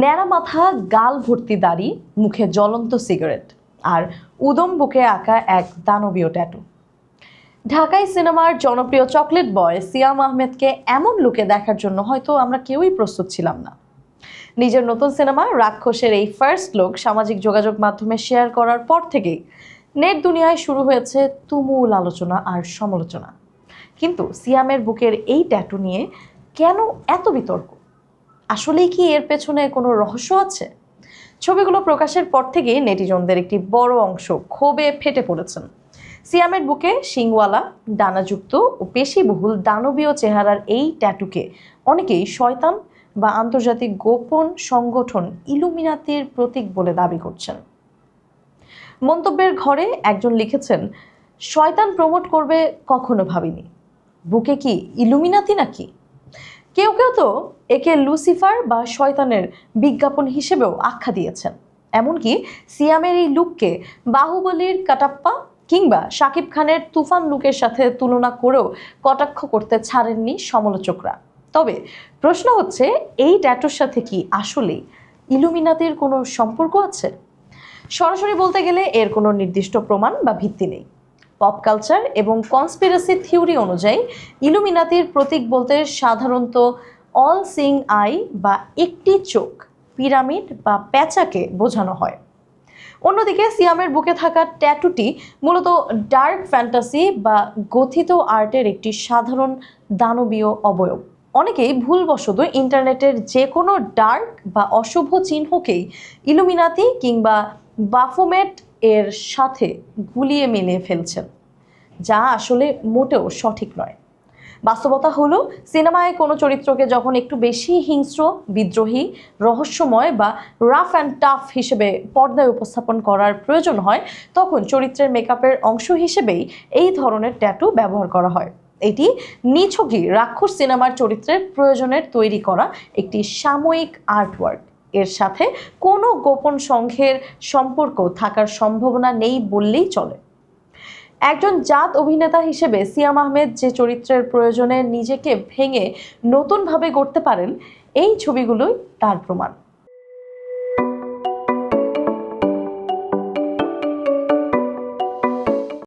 ন্যাড়া মাথা, গাল ভর্তি দাড়ি, মুখে জ্বলন্ত সিগারেট আর উদম বুকে আঁকা এক দানবীয় ট্যাটু। ঢাকাই সিনেমার জনপ্রিয় চকলেট বয় সিয়াম আহমেদকে এমন লুকে দেখার জন্য হয়তো আমরা কেউই প্রস্তুত ছিলাম না। নিজের নতুন সিনেমা রাক্ষসের এই ফার্স্ট লুক সামাজিক যোগাযোগ মাধ্যমে শেয়ার করার পর থেকেই নেট দুনিয়ায় শুরু হয়েছে তুমুল আলোচনা আর সমালোচনা। কিন্তু সিয়ামের বুকের এই ট্যাটু নিয়ে কেন এত বিতর্ক? আসলেই কি এর পেছনে কোনো রহস্য আছে? ছবিগুলো প্রকাশের পর থেকেই নেটিজনদের একটি বড় অংশ ক্ষোভে ফেটে পড়েছেন। সিয়ামের বুকে শিংওয়ালা, ডানাযুক্ত ও পেশিবহুল দানবীয় চেহারার এই ট্যাটুকে অনেকেই শয়তান বা আন্তর্জাতিক গোপন সংগঠন ইলুমিনাতির প্রতীক বলে দাবি করছেন। মন্তব্যের ঘরে একজন লিখেছেন, শয়তান প্রমোট করবে কখনো ভাবিনি, বুকে কি ইলুমিনাতি নাকি? কেউ কেউ তো একে লুসিফার বা শয়তানের বিজ্ঞাপন হিসেবেও আখ্যা দিয়েছেন। এমনকি সিয়ামের এই লুককে বাহুবলীর কাটাপ্পা কিংবা শাকিব খানের তুফান লুকের সাথে তুলনা করেও কটাক্ষ করতে ছাড়েননি সমালোচকরা। তবে প্রশ্ন হচ্ছে, এই ট্যাটুর সাথে কি আসলেই ইলুমিনাতির কোনো সম্পর্ক আছে? সরাসরি বলতে গেলে এর কোনো নির্দিষ্ট প্রমাণ বা ভিত্তি নেই। পপ কালচার এবং কনস্পিরেসি থিওরি অনুযায়ী ইলুমিনাতির প্রতীক বলতে সাধারণত অল সিং আই বা একটি চোখ, পিরামিড বা প্যাঁচাকে বোঝানো হয়। অন্যদিকে সিয়ামের বুকে থাকা ট্যাটুটি মূলত ডার্ক ফ্যান্টাসি বা গথিত আর্টের একটি সাধারণ দানবীয় অবয়ব। অনেকেই ভুলবশত ইন্টারনেটের যে কোনো ডার্ক বা অশুভ চিহ্নকেই ইলুমিনাতি কিংবা বাফোমেট এর সাথে গুলিয়ে মিলিয়ে ফেলছেন, যা আসলে মোটেও সঠিক নয়। বাস্তবতা হলো, সিনেমায় কোনো চরিত্রকে যখন একটু বেশি হিংস্র, বিদ্রোহী, রহস্যময় বা রাফ অ্যান্ড টাফ হিসেবে পর্দায় উপস্থাপন করার প্রয়োজন হয়, তখন চরিত্রের মেকআপের অংশ হিসেবেই এই ধরনের ট্যাটু ব্যবহার করা হয়। এটি নিছকই রাক্ষস সিনেমার চরিত্রের প্রয়োজনের তৈরি করা একটি সাময়িক আর্টওয়ার্ক। এর সাথে কোনো গোপন সংঘের সম্পর্ক থাকার সম্ভাবনা নেই বললেই চলে। একজন জাত অভিনেতা হিসেবে সিয়াম আহমেদ যে চরিত্রের প্রয়োজনে নিজেকে ভেঙে নতুনভাবে গড়তে পারেন, এই ছবিগুলোই তার প্রমাণ।